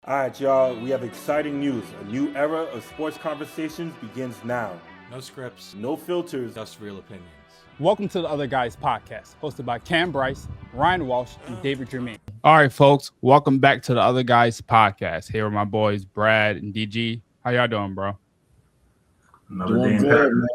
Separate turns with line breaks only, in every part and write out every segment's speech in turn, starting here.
All right, y'all, we have exciting news. A new era of sports conversations begins now.
No scripts,
No filters,
just real opinions.
Welcome to the Other Guys podcast, hosted by Cam Bryce, Ryan Walsh, and David Germain. All right, folks, welcome back to the Other Guys podcast. Here with my boys, Brad and DG. How y'all doing, bro?
Doing good, man.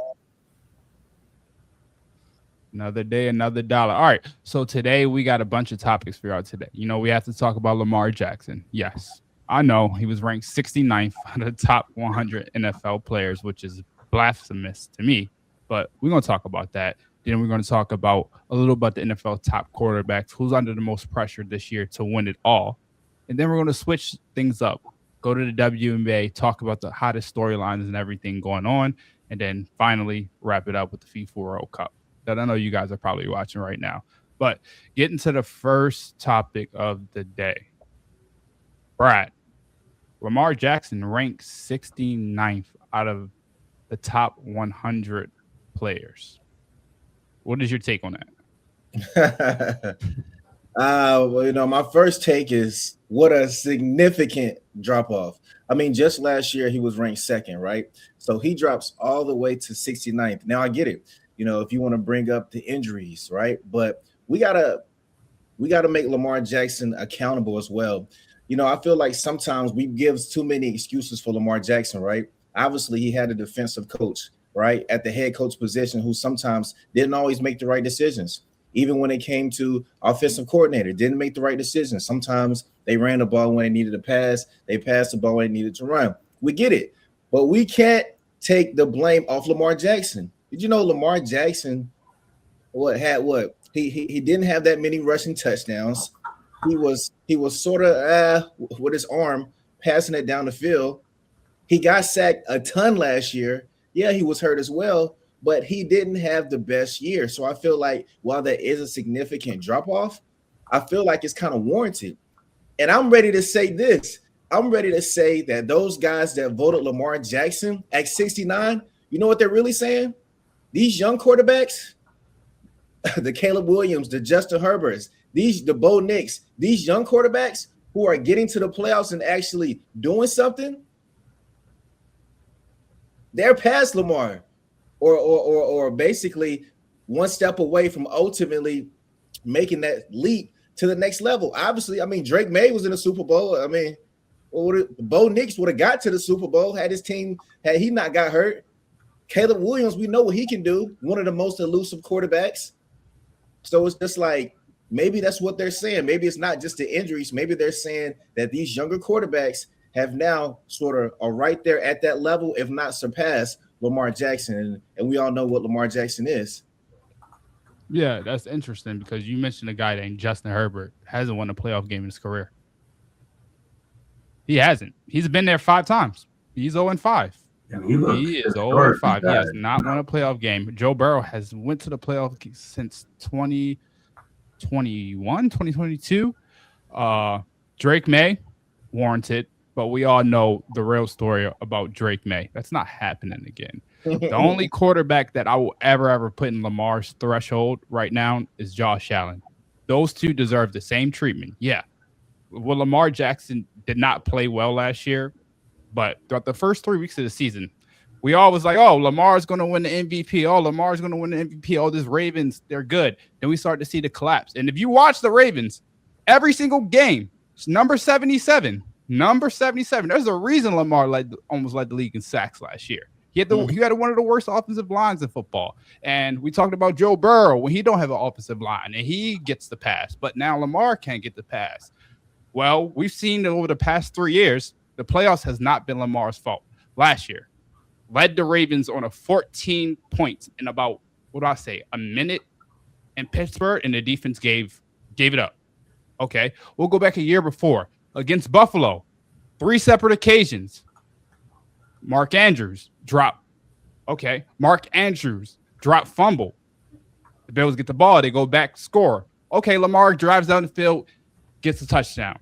Another day, another dollar. All right, so today we got a bunch of topics for y'all today. You know, we have to talk about Lamar Jackson. Yes, I know he was ranked 69th out of the top 100 NFL players, which is blasphemous to me, but we're going to talk about that. Then we're going to talk about a little about the NFL top quarterbacks, who's under the most pressure this year to win it all. And then we're going to switch things up, go to the WNBA, talk about the hottest storylines and everything going on, and then finally wrap it up with the FIFA World Cup that I know you guys are probably watching right now. But getting to the first topic of the day. Brad, Lamar Jackson ranked 69th out of the top 100 players. What is your take on
that? Well, my first take is what a significant drop off. I mean, just last year he was ranked second, right? So he drops all the way to 69th. Now I get it. You know, if you want to bring up the injuries, right? But we gotta make Lamar Jackson accountable as well. You know, I feel like sometimes we give too many excuses for Lamar Jackson, right? Obviously, he had a defensive coach, right, at the head coach position who sometimes didn't always make the right decisions. Even when it came to offensive coordinator, didn't make the right decisions. Sometimes they ran the ball when they needed to pass. They passed the ball when they needed to run. We get it. But we can't take the blame off Lamar Jackson. Did you know Lamar Jackson He didn't have that many rushing touchdowns. He was sort of with his arm passing it down the field. He got sacked a ton last year. Yeah, he was hurt as well, but he didn't have the best year. So I feel like while there is a significant drop-off, I feel like it's kind of warranted. And I'm ready to say this. I'm ready to say that those guys that voted Lamar Jackson at 69, you know what they're really saying? These young quarterbacks, the Caleb Williams, the Justin Herberts, the Bo Nix, these young quarterbacks who are getting to the playoffs and actually doing something, they're past Lamar or basically one step away from ultimately making that leap to the next level. Obviously, I mean, Drake May was in the Super Bowl. I mean, Bo Nix would have got to the Super Bowl had he not got hurt. Caleb Williams, we know what he can do, one of the most elusive quarterbacks. So it's just like maybe that's what they're saying. Maybe it's not just the injuries. Maybe they're saying that these younger quarterbacks have now sort of are right there at that level, if not surpassed Lamar Jackson. And we all know what Lamar Jackson is.
Yeah, that's interesting because you mentioned a guy named Justin Herbert hasn't won a playoff game in his career. He hasn't. He's been there 5 times. He's 0-5. He is 0-5. He has not won a playoff game. Joe Burrow has went to the playoff since 2021, 2022. Drake May, warranted, but we all know the real story about Drake May. That's not happening again. The only quarterback that I will ever put in Lamar's threshold right now is Josh Allen. Those two deserve the same treatment. Yeah. Well, Lamar Jackson did not play well last year. But throughout the first 3 weeks of the season, we all was like, oh, Lamar's going to win the MVP. Oh, Lamar's going to win the MVP. Oh, this Ravens, they're good. Then we start to see the collapse. And if you watch the Ravens, every single game, it's number 77. Number 77. There's a reason Lamar almost led the league in sacks last year. He had one of the worst offensive lines in football. And we talked about Joe Burrow when he don't have an offensive line and he gets the pass. But now Lamar can't get the pass. Well, we've seen over the past 3 years, the playoffs has not been Lamar's fault. Last year, led the Ravens on a 14 points in about, a minute in Pittsburgh, and the defense gave it up. Okay, we'll go back a year before. Against Buffalo, 3 separate occasions. Mark Andrews drop. Okay, Mark Andrews drop fumble. The Bills get the ball. They go back, score. Okay, Lamar drives down the field, gets a touchdown.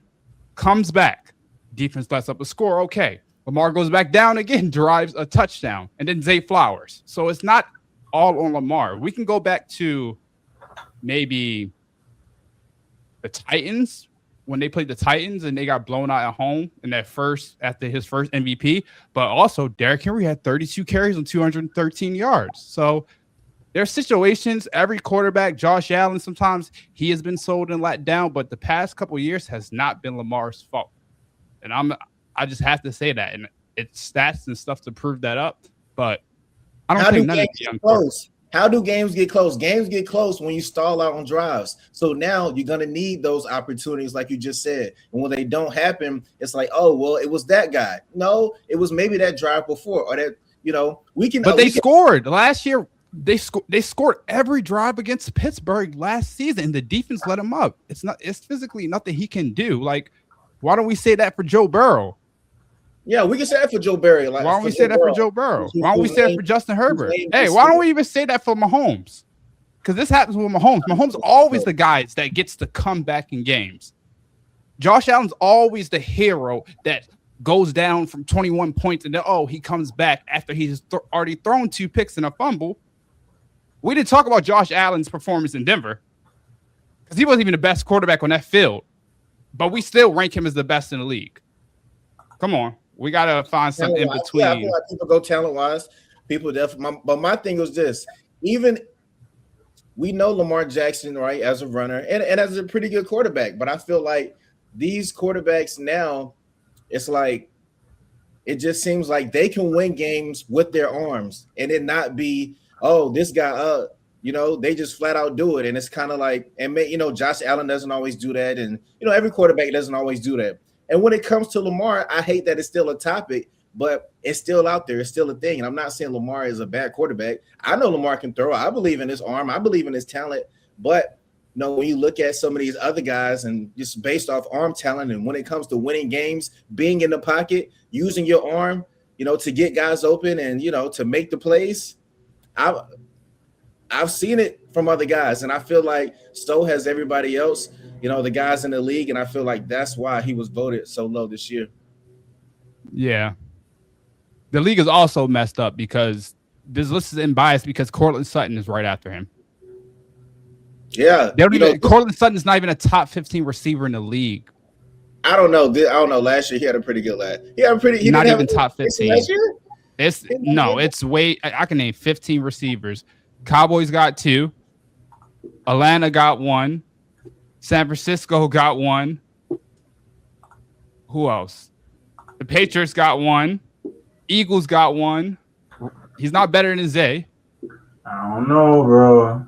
Comes back. Defense lets up a score. Okay. Lamar goes back down again, drives a touchdown, and then Zay Flowers. So it's not all on Lamar. We can go back to maybe the Titans when they played the Titans and they got blown out at home in that after his first MVP. But also, Derrick Henry had 32 carries and 213 yards. So there's situations, every quarterback, Josh Allen, sometimes he has been sold and let down, but the past couple of years has not been Lamar's fault. And I just have to say that. And it's stats and stuff to prove that up. But I don't think none of the young
close. How do games get close? Games get close when you stall out on drives. So now you're going to need those opportunities, like you just said. And when they don't happen, it's like, oh, well, it was that guy. No, it was maybe that drive before, or that, we can.
But they scored last year. They scored every drive against Pittsburgh last season, and the defense let him up. It's physically nothing he can do. Like, why don't we say that for Joe Burrow?
Yeah, we can say that for Joe Burrow.
Why don't we say that for Joe Burrow? Why don't we say that for Justin Herbert? Hey, why don't we even say that for Mahomes? Because this happens with Mahomes. Mahomes always the guys that gets to come back in games. Josh Allen's always the hero that goes down from 21 points and then, he comes back after he's already thrown 2 picks and a fumble. We didn't talk about Josh Allen's performance in Denver because he wasn't even the best quarterback on that field, but we still rank him as the best in the league. Come on. We got to find some in between.
Yeah, I feel like people go talent-wise. People definitely. But my thing was this. Even we know Lamar Jackson, right, as a runner and as a pretty good quarterback. But I feel like these quarterbacks now, it's like it just seems like they can win games with their arms and it not be, this guy, they just flat out do it. And it's kind of like, Josh Allen doesn't always do that. And, every quarterback doesn't always do that. And when it comes to Lamar, I hate that it's still a topic, but it's still out there. It's still a thing. And I'm not saying Lamar is a bad quarterback. I know Lamar can throw. I believe in his arm. I believe in his talent. But, when you look at some of these other guys and just based off arm talent, and when it comes to winning games, being in the pocket, using your arm, to get guys open and, to make the plays, I've seen it from other guys. And I feel like Stowe has everybody else, the guys in the league, and I feel like that's why he was voted so low this year.
Yeah. The league is also messed up because this list is unbiased because Cortland Sutton is right after him.
Yeah.
Cortland Sutton is not even a top 15 receiver in the league.
I don't know. Last year he had a pretty good last. He
not even top 15. It's way. I can name 15 receivers. Cowboys got 2. Atlanta got 1. San Francisco got 1. Who else? The Patriots got 1. Eagles got 1. He's not better than Zay.
I don't know, bro.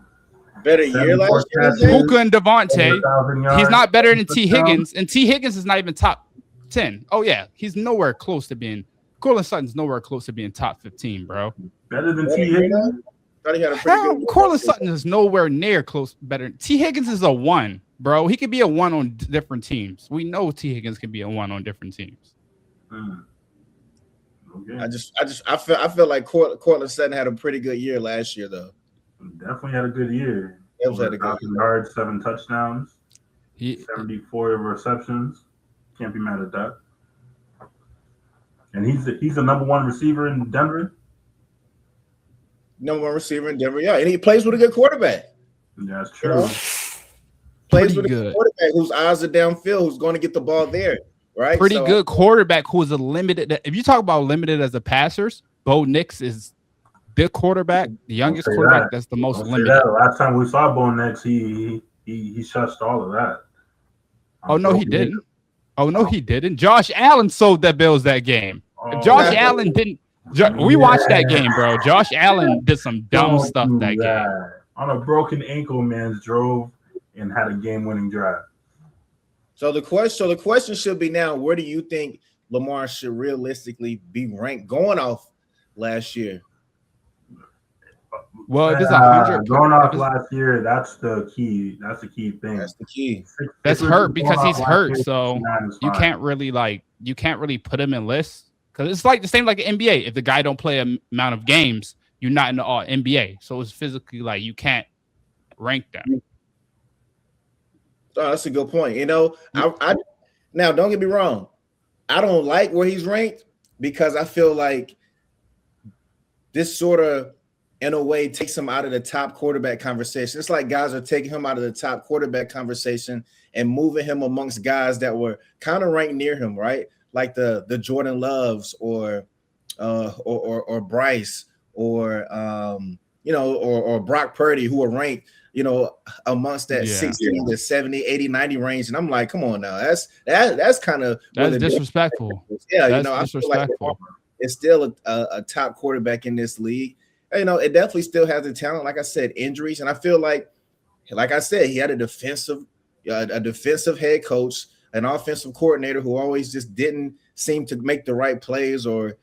Better year last year.
Puka and Devontae. He's not better than T. Higgins, and T. Higgins is not even top 10. Oh yeah, he's nowhere close to being. Cortland Sutton's nowhere close to being top 15, bro.
Better than T. Higgins.
Cortland Sutton is nowhere near close. Better. T. Higgins is a 1, bro. He could be a 1 on different teams. We know T. Higgins can be a 1 on different teams.
Okay.
I feel like Cortland Sutton had a pretty good year last year, though.
Definitely had a good year.
Had a good
yards, 7 touchdowns, 74 receptions. Can't be mad at that. And he's the number 1 receiver in Denver.
Number 1 receiver in Denver, yeah, and he plays with a good quarterback.
Yeah, that's true.
Plays with a good quarterback whose eyes are downfield, who's going to get the ball there, right?
Pretty good quarterback who is a limited. If you talk about limited as a passers, Bo Nix is the quarterback, the youngest quarterback that's the most limited.
Last time we saw Bo Nix, he shushed all of that.
He didn't. Oh no, he didn't. Josh Allen sold that Bills that game. If Josh Allen didn't. We watched that game, bro. Josh Allen did some dumb stuff that game.
On a broken ankle, man, drove and had a game-winning drive.
So the question should be now: where do you think Lamar should realistically be ranked going off last year?
Well, if it's 100
going off last year, that's the key. That's the key thing.
That's the key.
That's hurt because he's hurt, so you can't really put him in lists because it's like the same like the NBA. If the guy don't play an amount of games, you're not in the NBA. So it's physically like you can't rank them.
Oh, that's a good point. I now don't get me wrong. I don't like where he's ranked because I feel like this sort of in a way, takes him out of the top quarterback conversation. It's like guys are taking him out of the top quarterback conversation and moving him amongst guys that were kind of ranked near him, right? Like the Jordan Loves or Bryce or or Brock Purdy, who are ranked, amongst that 60 to 70, 80, 90 range. And I'm like, come on now. That's kind of
disrespectful.
Yeah,
that's disrespectful.
Like it's still a top quarterback in this league. It definitely still has the talent. Like I said, injuries. And I feel like I said, he had a defensive head coach, an offensive coordinator who always just didn't seem to make the right plays or,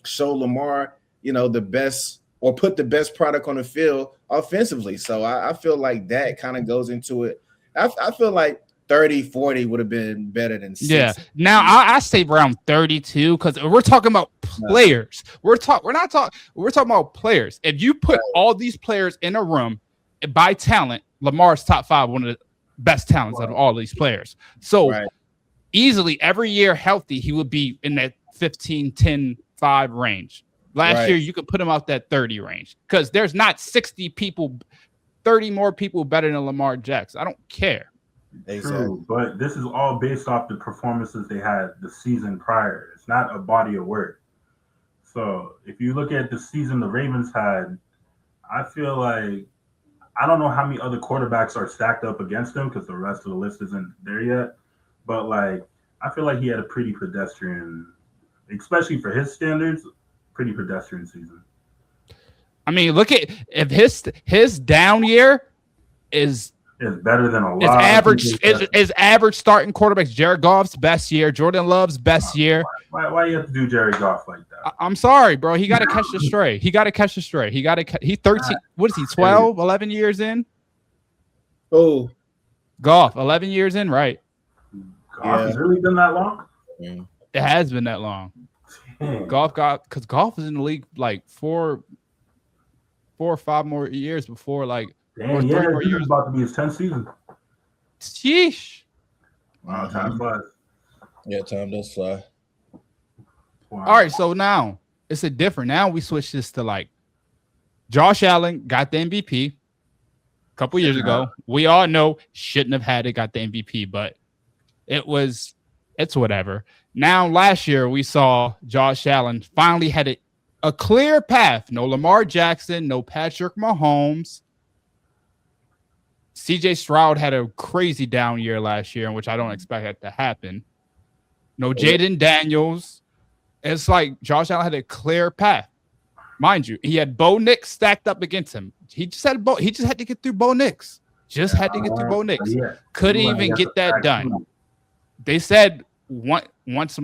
show Lamar, the best or put the best product on the field offensively. So I feel like that kind of goes into it. I feel like 30-40 would have been better than 6.
Yeah. Now I say around 32 because we're talking about players. We're talking about players. If you put all these players in a room by talent, Lamar's top 5, one of the best talents out of all these players. So easily every year healthy, he would be in that 15, 10, 5 range. Last year, you could put him out that 30 range because there's not 60 people, 30 more people better than Lamar Jackson. I don't care.
True, but this is all based off the performances they had the season prior. It's not a body of work. So if you look at the season the Ravens had, I feel like I don't know how many other quarterbacks are stacked up against him because the rest of the list isn't there yet. But I feel like he had a pretty pedestrian, especially for his standards, pretty pedestrian season.
I mean, look at if his down year is
better than a lot.
Is average starting quarterbacks. Jared Goff's best year, Jordan Love's best year.
Why you have to do Jared Goff like that?
I'm sorry, bro. He got to catch the stray. He 13. What is he? 12, 11 years in.
Oh,
Goff 11 years in, right?
Goff has really been that long.
Yeah.
It has been that long. Goff was in the league like 4 or 5 more years before
Damn, yeah, this is about to be his 10th season.
Sheesh.
Wow, time flies.
Yeah, time does fly.
Wow. All right, so now it's a different. Now we switch this to Josh Allen got the MVP a couple years ago. We all know shouldn't have had it, got the MVP, but it's whatever. Now, last year we saw Josh Allen finally had a clear path. No Lamar Jackson, no Patrick Mahomes. CJ Stroud had a crazy down year last year, in which I don't expect that to happen. No Jaden Daniels. It's like Josh Allen had a clear path. Mind you, he had Bo Nix stacked up against him. He just had to get through Bo Nix. Couldn't even get that done. They said once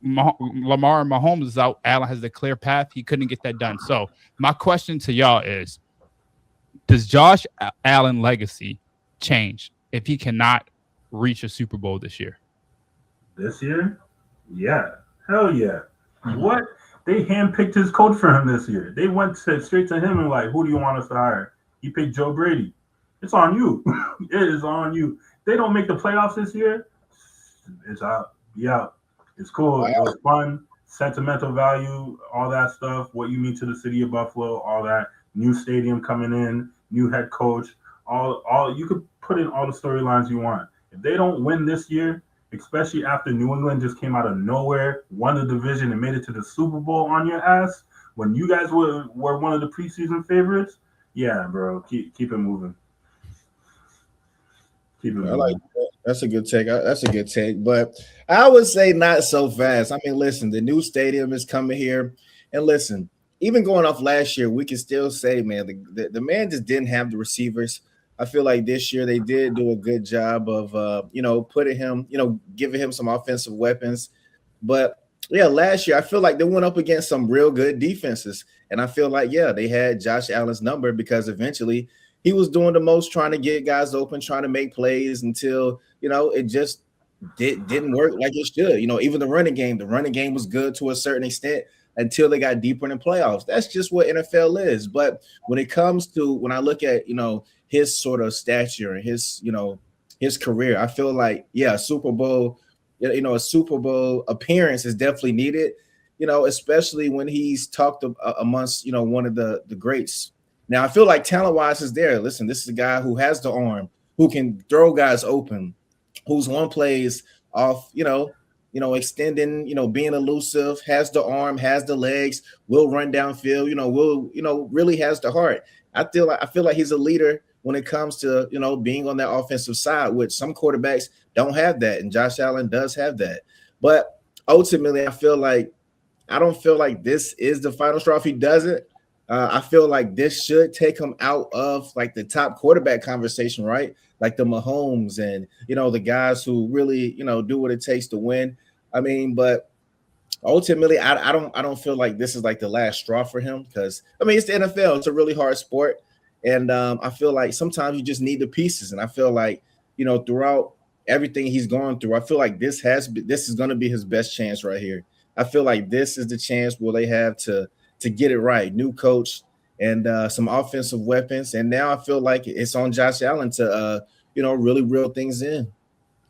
Lamar and Mahomes is out, Allen has the clear path. He couldn't get that done. So my question to y'all is, does Josh Allen legacy change if he cannot reach a Super Bowl this year?
This year? Yeah. Hell yeah. What? They handpicked his coach for him this year. They went straight to him and who do you want us to hire? He picked Joe Brady. It's on you. It is on you. They don't make the playoffs this year. It's out. Yeah. It's cool. It was fun. Sentimental value, all that stuff. What you mean to the city of Buffalo, all that. New stadium coming in, new head coach, all you could put in all the storylines you want. If they don't win this year, especially after New England just came out of nowhere, won the division and made it to the Super Bowl on your ass, when you guys were one of the preseason favorites, yeah, bro, keep it moving. Keep it moving.
I like that. That's a good take. But I would say not so fast. I mean, listen, the new stadium is coming here, and listen. Even going off last year, we can still say, man, the man just didn't have the receivers. I feel like this year they did do a good job of, putting him, giving him some offensive weapons. But, yeah, last year I feel like they went up against some real good defenses. And I feel like, they had Josh Allen's number because eventually he was doing the most, trying to get guys open, trying to make plays until, it just didn't work like it should. Even the running game was good to a certain extent until they got deeper in the playoffs. That's just what NFL is. But when I look at, his sort of stature and his career, I feel like, a Super Bowl appearance is definitely needed. especially when he's talked amongst, one of the greats. Now, I feel like talent-wise is there. Listen, this is a guy who has the arm, who can throw guys open, who's won plays off, extending, being elusive, has the arm, has the legs, will run downfield, really has the heart. I feel like he's a leader when it comes to, being on that offensive side, which some quarterbacks don't have that, and Josh Allen does have that. But ultimately, I don't feel like this is the final straw if he doesn't. I feel like this should take him out of like the top quarterback conversation, right? Like the Mahomes and, the guys who really, do what it takes to win. I mean, but ultimately, I don't feel like this is like the last straw for him because, it's the NFL. It's a really hard sport. And I feel like sometimes you just need the pieces. And I feel like, throughout everything he's gone through, I feel like this is going to be his best chance right here. I feel like this is the chance where they have to get it right. New coach and some offensive weapons. And now I feel like it's on Josh Allen to, really reel things in.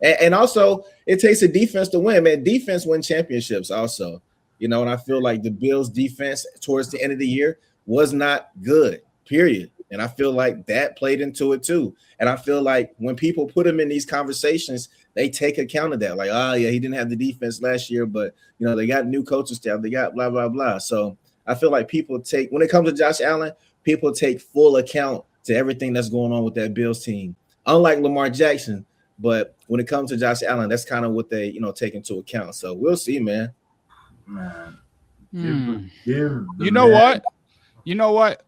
And also, it takes a defense to win. Man, defense win championships also. And I feel like the Bills' defense towards the end of the year was not good, period. And I feel like that played into it too. And I feel like when people put him in these conversations, they take account of that. Like, oh, yeah, he didn't have the defense last year, but, they got new coaching staff. They got blah, blah, blah. So I feel like when it comes to Josh Allen, people take full account to everything that's going on with that Bills team. Unlike Lamar Jackson, but when it comes to Josh Allen, that's kind of what they, take into account. So we'll see, man.
You know what?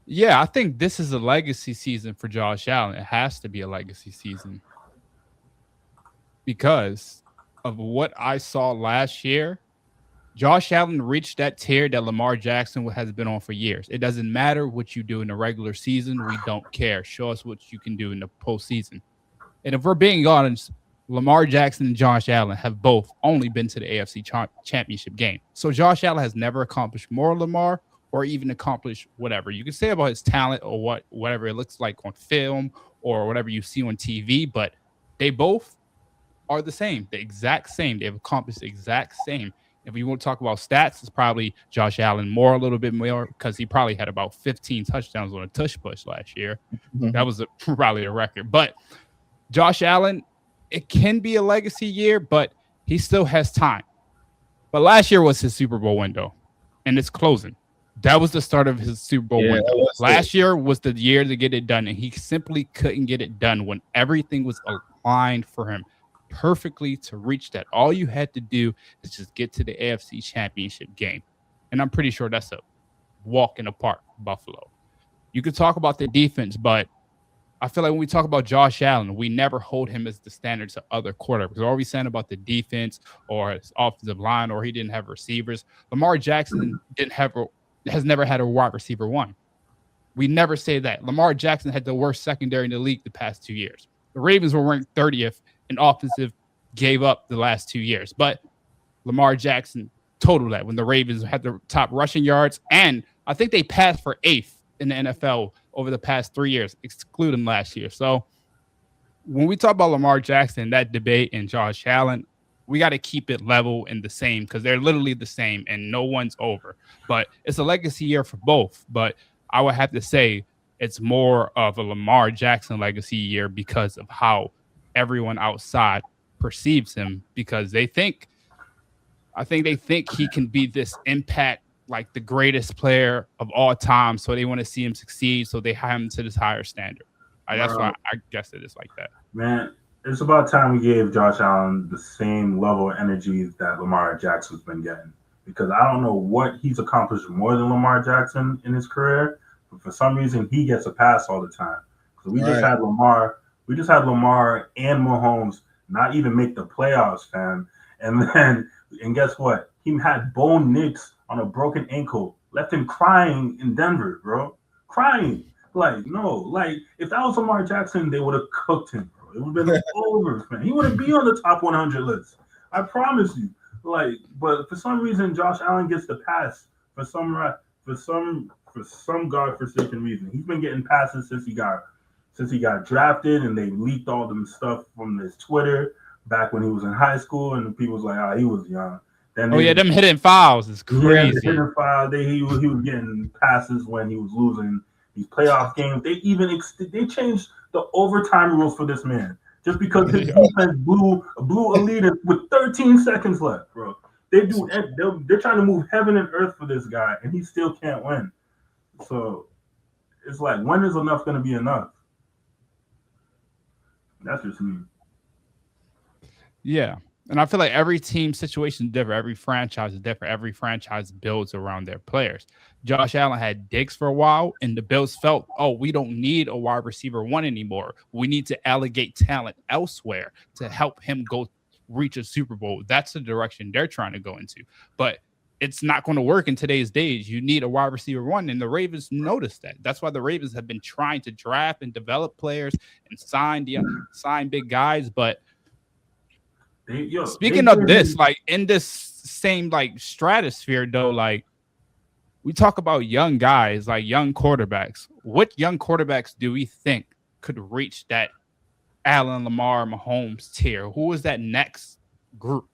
Yeah, I think this is a legacy season for Josh Allen. It has to be a legacy season because of what I saw last year. Josh Allen reached that tier that Lamar Jackson has been on for years. It doesn't matter what you do in the regular season. We don't care. Show us what you can do in the postseason. And if we're being honest, Lamar Jackson and Josh Allen have both only been to the AFC championship game. So Josh Allen has never accomplished more Lamar or even accomplished whatever. You can say about his talent or whatever it looks like on film or whatever you see on TV, but they both are the same, the exact same. They've accomplished the exact same. If we want to talk about stats, it's probably Josh Allen a little bit more because he probably had about 15 touchdowns on a tush push last year. Mm-hmm. That was probably a record. But Josh Allen, it can be a legacy year, but he still has time. But last year was his Super Bowl window, and it's closing. That was the start of his Super Bowl window. Last year was the year to get it done, and he simply couldn't get it done when everything was aligned for him perfectly to reach that. All you had to do is just get to the AFC championship game. And I'm pretty sure that's a walk in the park, Buffalo. You could talk about the defense, but I feel like when we talk about Josh Allen, we never hold him as the standards of other quarterbacks. We're always saying about the defense or his offensive line or he didn't have receivers. Lamar Jackson has never had a wide receiver one. We never say that. Lamar Jackson had the worst secondary in the league the past 2 years. The Ravens were ranked 30th in offensive, gave up the last 2 years. But Lamar Jackson totaled that when the Ravens had the top rushing yards. And I think they passed for 8th in the NFL over the past 3 years, excluding last year. So when we talk about Lamar Jackson, that debate and Josh Allen, we got to keep it level and the same because they're literally the same and no one's over. But it's a legacy year for both. But I would have to say it's more of a Lamar Jackson legacy year because of how everyone outside perceives him because they think he can be this impact, like the greatest player of all time. So they want to see him succeed. So they hire him to this higher standard. That's why I guess it is like that.
Man, it's about time we gave Josh Allen the same level of energy that Lamar Jackson's been getting because I don't know what he's accomplished more than Lamar Jackson in his career, but for some reason he gets a pass all the time. So we just had Lamar and Mahomes not even make the playoffs, fam. And guess what? He had Bo Nix on a broken ankle, left him crying in Denver, bro. Crying. Like, no. Like, if that was Lamar Jackson, they would have cooked him, bro. It would have been over, man. He wouldn't be on the top 100 list. I promise you. Like, but for some reason, Josh Allen gets the pass for some godforsaken reason. He's been getting passes since he got drafted, and they leaked all them stuff from his Twitter back when he was in high school, and people was like, he was young. Then
them hidden fouls is crazy.
The hidden foul. He was getting passes when he was losing these playoff games. They even they changed the overtime rules for this man just because his defense blew a lead with 13 seconds left, bro. They're trying to move heaven and earth for this guy, and he still can't win. So it's like, when is enough going to be enough? That's just me.
Yeah. And I feel like every team situation is different. Every franchise is different. Every franchise builds around their players. Josh Allen had Diggs for a while, and the Bills felt, we don't need a wide receiver one anymore. We need to allocate talent elsewhere to help him go reach a Super Bowl. That's the direction they're trying to go into. But it's not going to work in today's days. You need a wide receiver one, and the Ravens noticed that. That's why the Ravens have been trying to draft and develop players and sign big guys. But speaking of this, like in this same like stratosphere, though, like we talk about young guys, like young quarterbacks. What young quarterbacks do we think could reach that Allen, Lamar, Mahomes tier? Who is that next group?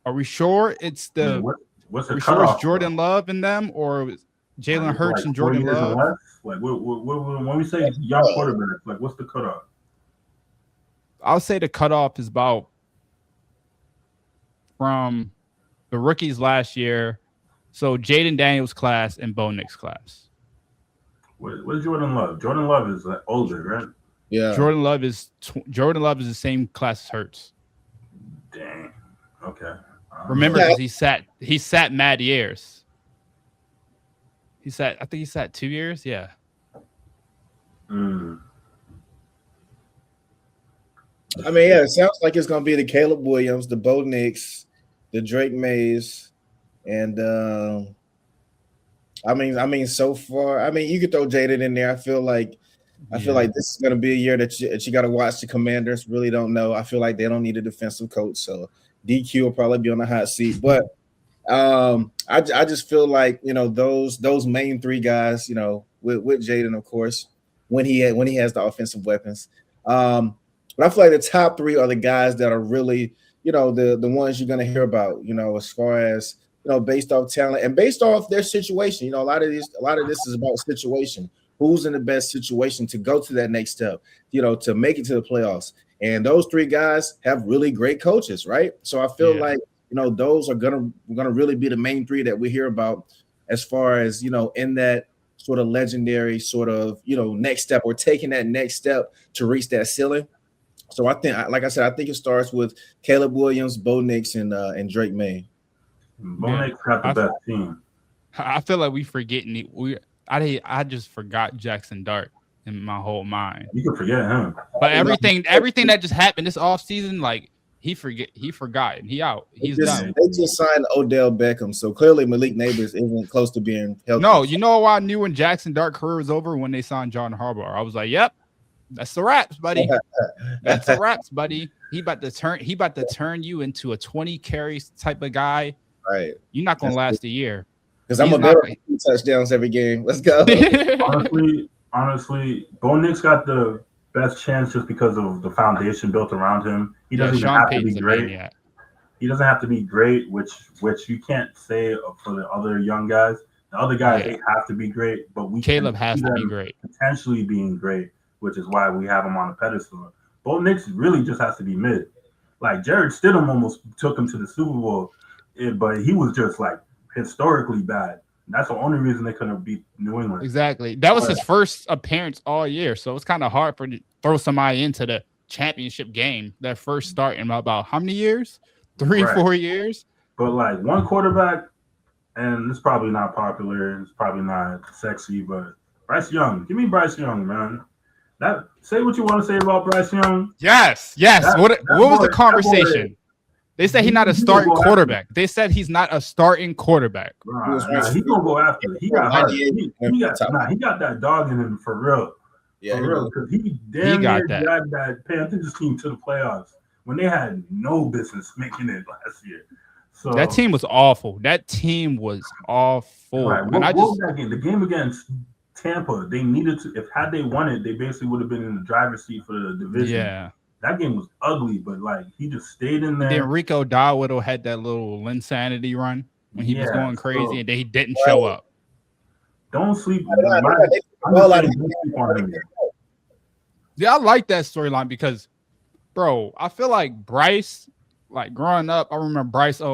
Are we sure it's the?
What's the
Are we
cutoff?
sure it's Jordan Love in them, or Jalen Hurts and Jordan Love?
Like when we say young quarterbacks, like what's the cutoff?
I'll say the cutoff is about from the rookies last year. So Jaden Daniels class and Bo Nix class.
What's Jordan Love? Jordan Love is like older, right?
Yeah.
Jordan Love is the same class as Hurts.
Dang. Okay.
Remember, because he sat mad years. I think he sat 2 years. Yeah.
I mean, yeah, it sounds like it's gonna be the Caleb Williams, the Bo Nix, the Drake Mays, and I mean, so far, I mean, you could throw Jaden in there. I feel like this is gonna be a year that you got to watch. The Commanders really don't know. I feel like they don't need a defensive coach, so DQ will probably be on the hot seat. But I just feel like, those main three guys, with Jaden, of course, when he has the offensive weapons. But I feel like the top three are the guys that are really, the ones you're going to hear about, as far as, based off talent and based off their situation. A lot of this is about situation. Who's in the best situation to go to that next step, to make it to the playoffs. And those three guys have really great coaches, right? So I feel like, those are gonna really be the main three that we hear about as far as, in that sort of legendary sort of, next step, or taking that next step to reach that ceiling. So I think, like I said, I think it starts with Caleb Williams, Bo Nix, and Drake May.
Bo Nix got the best team.
I feel like I just forgot Jackson Dart in my whole mind.
You can forget him.
But everything that just happened this offseason, like he forgot, and he out. He's done.
They just signed Odell Beckham, so clearly Malik Neighbors isn't close to being healthy.
No, you know why I knew when Jackson Dart career was over? When they signed John Harbaugh. I was like, yep, that's the raps, buddy. That's the raps, buddy. He about to turn you into a 20 carries type of guy.
Right.
You're not gonna last a year.
Because I'm gonna go 2 touchdowns every game. Let's go.
Honestly, Bo Nix got the best chance just because of the foundation built around him. He doesn't even have to be great. He doesn't have to be great, which you can't say for the other young guys. The other guys, they have to be great, but
Caleb has to be great.
Potentially being great, which is why we have him on a pedestal. Bo Nix really just has to be mid. Like Jared Stidham almost took him to the Super Bowl, but he was just like historically bad. That's the only reason they couldn't beat New England.
Exactly. That was his first appearance all year, so it's kind of hard to throw somebody into the championship game. That first start in about how many years? 4 years.
But like one quarterback, and it's probably not popular. It's probably not sexy, but Bryce Young. Give me Bryce Young, man. Say what you want to say about Bryce Young.
Yes. What was the conversation? They said he's not a starting quarterback. They said he's not a starting quarterback.
He's gonna go after it. He got that dog in him for real. Yeah, for real. Because he dragged that Panthers team to the playoffs when they had no business making it last year. So
that team was awful. Right.
What was that game? The game against Tampa, they needed to. Had they won it, they basically would have been in the driver's seat for the division.
Yeah.
that game was ugly, but like he just stayed in
And
there.
then Rico Dowdle had that little insanity run when he was going crazy, and then he didn't show up.
Don't sleep.
Yeah, I like that storyline because, bro, I feel like Bryce, like growing up, I remember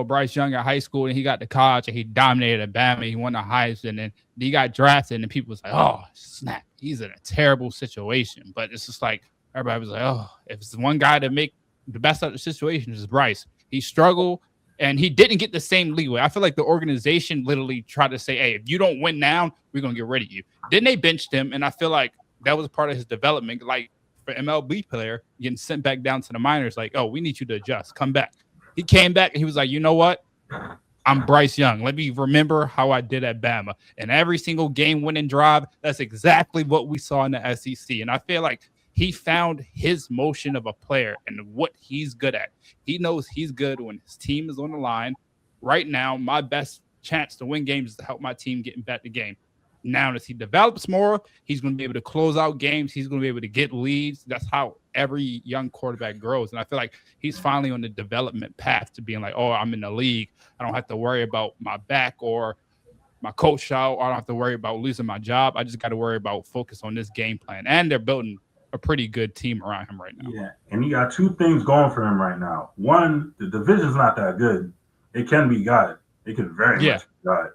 Bryce Young at high school, and he got to college and he dominated at Bama. He won the Heisman, and then he got drafted, and people was like, oh, snap, he's in a terrible situation. But it's just like, everybody was like, oh, if it's the one guy to make the best out of the situation, is Bryce. He struggled, and he didn't get the same leeway. I feel like the organization literally tried to say, hey, if you don't win now, we're going to get rid of you. Then they benched him, and I feel like that was part of his development. Like, for MLB player getting sent back down to the minors, like, oh, we need you to adjust, come back. He came back and he was like, you know what? I'm Bryce Young. Let me remember how I did at Bama. And every single game winning drive, that's exactly what we saw in the SEC. And I feel like he found his motion of a player and what he's good at. He knows he's good when his team is on the line. Right now, my best chance to win games is to help my team get back the game. Now, as he develops more, he's going to be able to close out games. He's going to be able to get leads. That's how every young quarterback grows. And I feel like he's finally on the development path to being like, oh, I'm in the league. I don't have to worry about my back or my coach out. I don't have to worry about losing my job. I just got to worry about focus on this game plan. And they're building a pretty good team around him right now.
Yeah, and he got two things going for him right now. One, the division's not that good. It can be got. It can very much be got.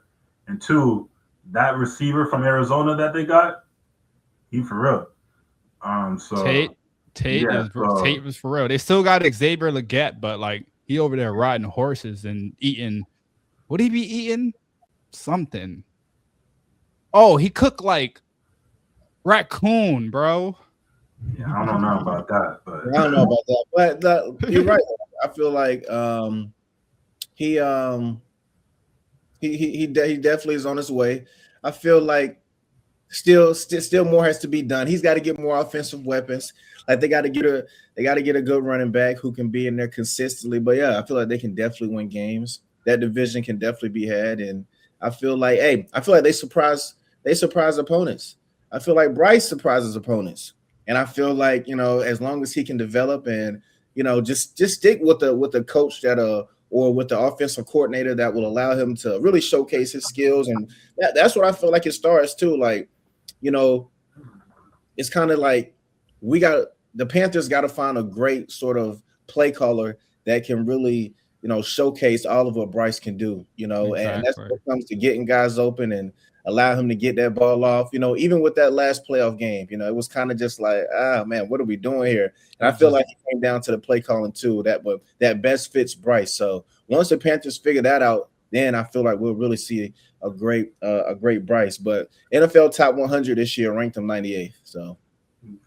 And two, that receiver from Arizona that they got, he for real. So
Tate was for real. They still got Xavier Legette, but like he over there riding horses and eating. Would he be eating something? Oh, he cooked like raccoon, bro.
Yeah, I don't know about that, but
I don't know about that. But you're right. I feel like he definitely is on his way. I feel like still more has to be done. He's got to get more offensive weapons. Like they got to get a good running back who can be in there consistently. But yeah, I feel like they can definitely win games. That division can definitely be had, and I feel like they surprise opponents. I feel like Bryce surprises opponents, and I feel like as long as he can develop and just stick with the coach or with the offensive coordinator that will allow him to really showcase his skills. And that's what I feel like it starts too. Like, it's kind of like the Panthers got to find a great sort of play caller that can really, showcase all of what Bryce can do, exactly. And that's what comes to getting guys open and allow him to get that ball off. Even with that last playoff game, it was kind of just like, man, what are we doing here? And I feel like it came down to the play calling too, that best fits Bryce. So once the Panthers figure that out, then I feel like we'll really see a great Bryce. But NFL top 100 this year ranked him 98th. So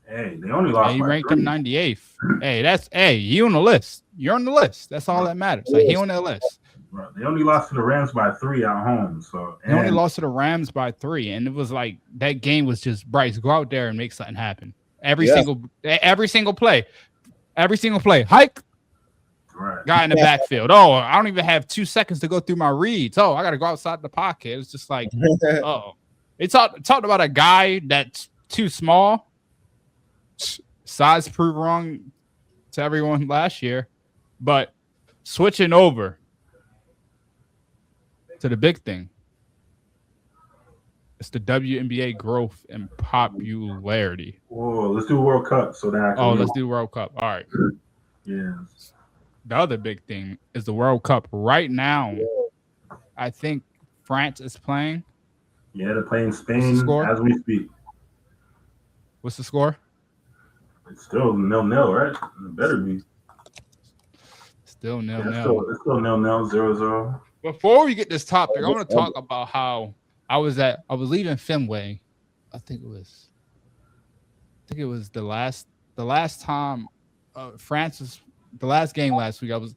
hey, they only lost.
He ranked him 98th. Hey, you on the list. You're on the list. That's all that matters. Like he on that list.
Bro, they only lost to the Rams by 3 at home. So
they only lost to the Rams by 3, and it was like that game was just Bryce, go out there and make something happen. Every single play, hike.
Right.
Guy in the backfield. Oh, I don't even have 2 seconds to go through my reads. Oh, I got to go outside the pocket. It's just like, oh, it's talked about a guy that's too small. Size proved wrong to everyone last year, but switching over to the big thing. It's the WNBA growth and popularity.
Whoa, let's do World Cup so that
let's do World Cup. All right.
Yeah.
The other big thing is the World Cup. Right now, I think France is playing.
Yeah, they're playing Spain as we speak.
What's the score?
It's still 0-0, right? It better be.
Still 0-0.
It's still 0-0, 0-0.
Before we get this topic, I want to talk about how I was leaving Fenway. I think it was the last time France. The last game last week, I was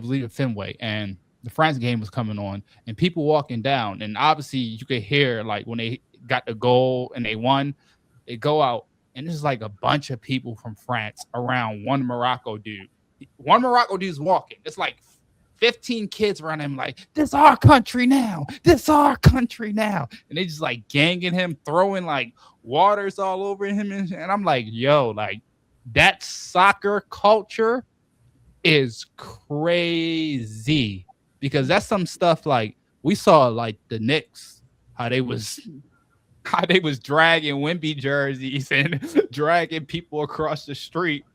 leaving Fenway, and the France game was coming on, and people walking down, and obviously you could hear like when they got the goal and they won, they go out, and there's like a bunch of people from France around one Morocco dude. One Morocco dude's walking. It's like 15 kids around him, like, this our country now. This our country now. And they just like ganging him, throwing like waters all over him, and I'm like, yo, like. that soccer culture is crazy because that's some stuff like we saw like the Knicks, how they was dragging Wemby jerseys and dragging people across the street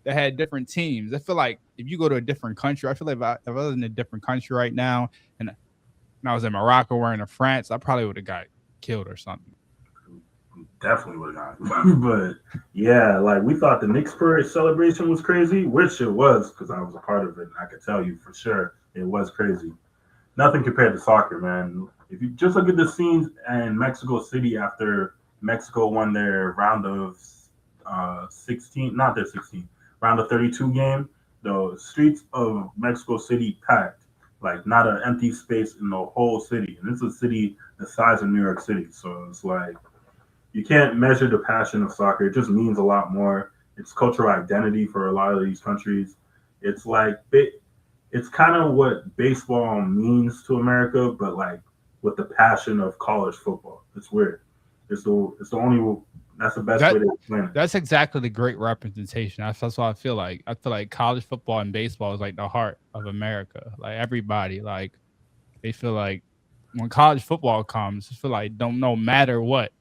that had different teams. I feel like if you go to a different country, I feel like if I was in a different country right now and I was in Morocco or in France, I probably would have got killed or something.
Definitely would not. But yeah, like we thought the Knicks parade celebration was crazy, which it was because I was a part of it. And I could tell you for sure it was crazy. Nothing compared to soccer, man. If you just look at the scenes in Mexico City after Mexico won their round of 16, not their 16, round of 32 game, the streets of Mexico City packed, like not an empty space in the whole city. And it's a city the size of New York City. So it's like, you can't measure the passion of soccer. It just means a lot more. It's cultural identity for a lot of these countries. It's like it's kind of what baseball means to America, but like with the passion of college football. It's weird. It's the only that's the best way to explain it.
That's exactly the great representation. That's what I feel like. I feel like college football and baseball is like the heart of America. Like everybody, like they feel like when college football comes, I feel like no matter what.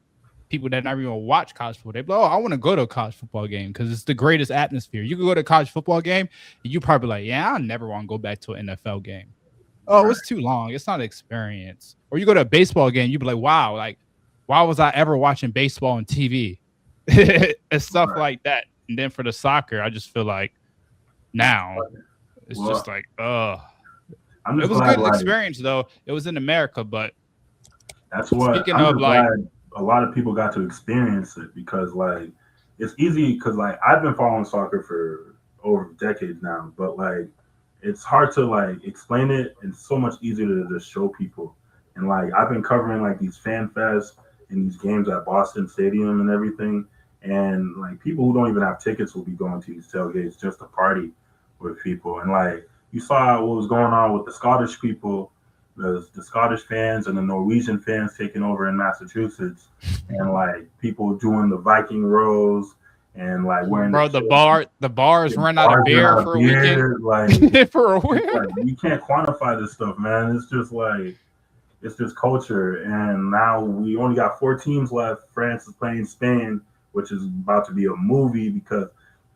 People that never even watch college football, they be like, oh, I want to go to a college football game because it's the greatest atmosphere. You can go to a college football game, and you probably like, yeah, I never want to go back to an NFL game. Oh, it's too long. It's not an experience. Or you go to a baseball game, you be like, wow, like, why was I ever watching baseball on TV? And stuff like that. And then for the soccer, I just feel like now it's just like, it was a good experience though. It was in America, but
that's what
speaking of like.
A lot of people got to experience it because like it's easy because like I've been following soccer for over decades now, but like it's hard to like explain it and so much easier to just show people. And like I've been covering like these fan fests and these games at Boston Stadium and everything, and like people who don't even have tickets will be going to these tailgates just to party with people. And like you saw what was going on with the Scottish people. The Scottish fans and the Norwegian fans taking over in Massachusetts, and like people doing the Viking rows and like wearing
the bars run out of beer for a weekend.
Like for a week, like, you can't quantify this stuff, man. It's just like it's just culture. And now we only got 4 teams left. France is playing Spain, which is about to be a movie because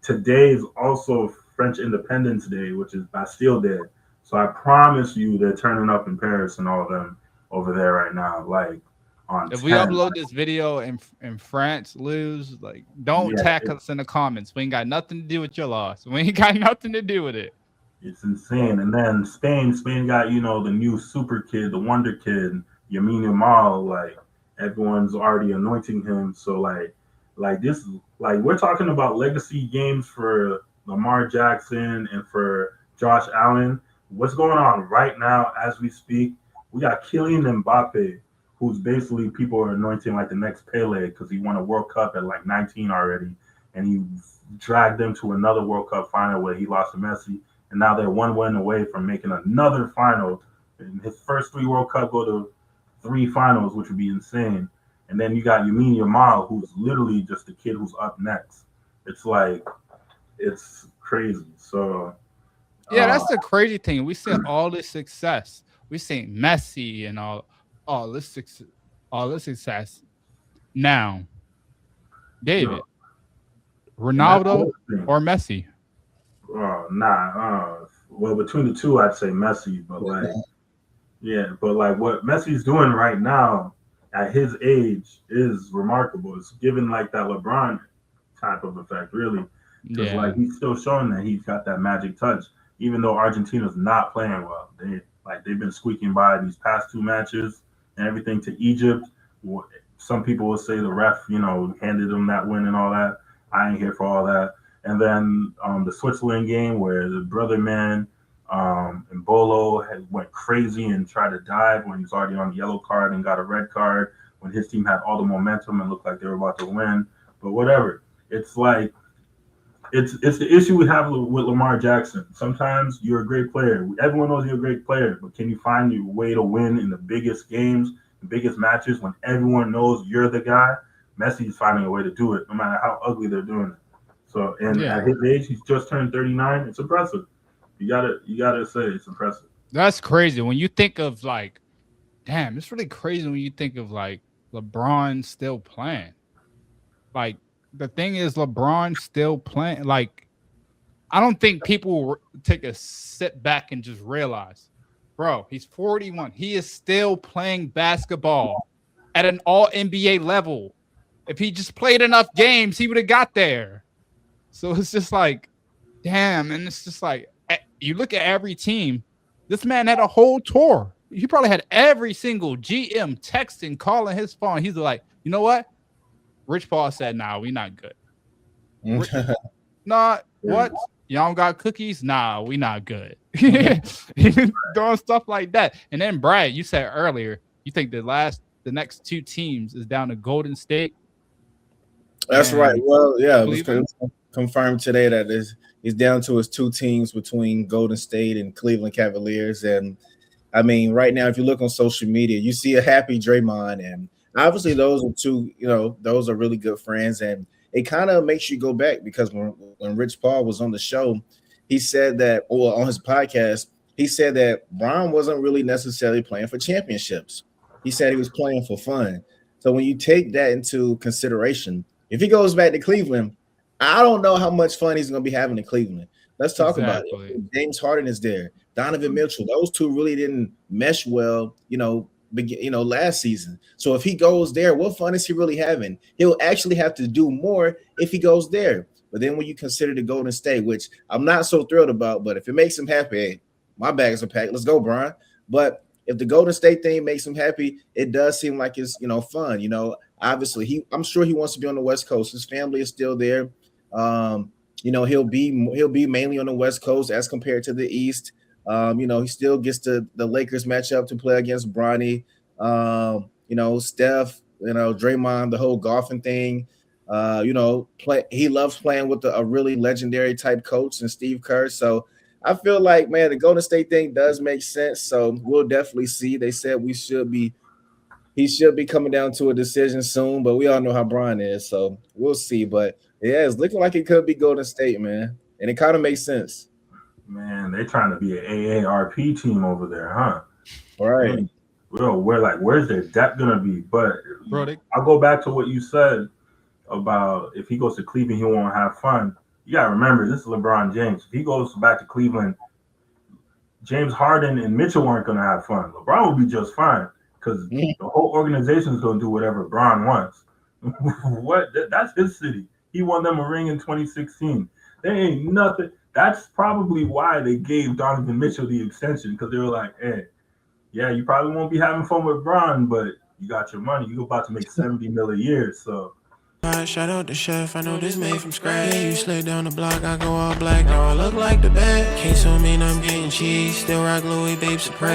today is also French Independence Day, which is Bastille Day. So I promise you they're turning up in Paris and all of them over there right now. Like on
if we upload this video and France lose, like don't tag us in the comments. We ain't got nothing to do with your loss. We ain't got nothing to do with it.
It's insane. And then Spain got, you know, the new super kid, the wonder kid, Lamine Yamal. Like everyone's already anointing him. So like this, like we're talking about legacy games for Lamar Jackson and for Josh Allen. What's going on right now as we speak? We got Kylian Mbappe, who's basically people are anointing like the next Pele because he won a World Cup at like 19 already, and he dragged them to another World Cup final where he lost to Messi, and now they're 1 win away from making another final. In his first 3 World Cup go to 3 finals, which would be insane. And then you got Lamine Yamal, who's literally just the kid who's up next. It's like it's crazy. So.
Yeah, that's the crazy thing. We see all this success. We see Messi and all this success. Now, David, Ronaldo or Messi?
Well, between the two, I'd say Messi. But like what Messi's doing right now at his age is remarkable. It's given like that LeBron type of effect, really. Because like he's still showing that he's got that magic touch. Even though Argentina's not playing well, they've been squeaking by these past 2 matches and everything to Egypt. Some people will say the ref, you know, handed them that win and all that. I ain't here for all that. And then the Switzerland game where the brother man Mbolo went crazy and tried to dive when he was already on the yellow card and got a red card when his team had all the momentum and looked like they were about to win. But whatever, it's like. It's the issue we have with Lamar Jackson. Sometimes you're a great player. Everyone knows you're a great player, but can you find your way to win in the biggest games, the biggest matches when everyone knows you're the guy? Messi's finding a way to do it, no matter how ugly they're doing it. So, and at his age, he's just turned 39. It's impressive. You gotta say it's impressive.
That's crazy. When you think of like, damn, it's really crazy when you think of like LeBron still playing. Like the thing is, LeBron still playing. Like, I don't think people will take a sit back and just realize, bro, he's 41. He is still playing basketball at an all NBA level. If he just played enough games, he would have got there. So it's just like, damn. And it's just like, you look at every team, this man had a whole tour. He probably had every single GM texting, calling his phone. He's like, you know what? Rich Paul said, nah, we not good. Nah, what? Y'all got cookies? Nah, we not good. Doing stuff like that. And then, Brad, you said earlier, you think the next two teams is down to Golden State.
That's right. Well, yeah, it was confirmed today that he's down to his two teams between Golden State and Cleveland Cavaliers. And I mean, right now, if you look on social media, you see a happy Draymond, and obviously those are two, those are really good friends. And it kind of makes you go back because when Rich Paul was on the show, he said that, or on his podcast, he said that Bron wasn't really necessarily playing for championships. He said he was playing for fun. So when you take that into consideration, if he goes back to Cleveland, I don't know how much fun he's going to be having in Cleveland. Let's talk about it. James Harden is there. Donovan Mitchell. Those two really didn't mesh well, last season. So if he goes there, what fun is he really having? He'll actually have to do more if he goes there. But then when you consider the Golden State, which I'm not so thrilled about, but if it makes him happy, hey, my bags are packed. Let's go, Brian. But if the Golden State thing makes him happy, it does seem like it's fun. Obviously I'm sure he wants to be on the West Coast. His family is still there. He'll be mainly on the West Coast as compared to the East. He still gets the Lakers matchup to play against Bronny. Steph, Draymond, the whole golfing thing. He loves playing with a really legendary type coach and Steve Kerr. So I feel like, man, the Golden State thing does make sense. So we'll definitely see. They said he should be coming down to a decision soon, but we all know how Brian is. So we'll see. But yeah, it's looking like it could be Golden State, man. And it kind of makes sense.
Man, they're trying to be an AARP team over there, huh?
All right.
Where's their depth gonna be? But I'll go back to what you said about if he goes to Cleveland, he won't have fun. You gotta remember, this is LeBron James. If he goes back to Cleveland, James Harden and Mitchell aren't gonna have fun. LeBron will be just fine because the whole organization is gonna do whatever LeBron wants. That's his city. He won them a ring in 2016. There ain't nothing. That's probably why they gave Donovan Mitchell the extension, because they were like, hey, yeah, you probably won't be having fun with Bron, but you got your money. You're about to make $70 million a year. So
shout out the chef, I know this made from scratch. Yeah, you slid down the block, I go all black. Now I look like the bad. Can't so mean I'm getting cheese. Still rock Louis Babe Supreme.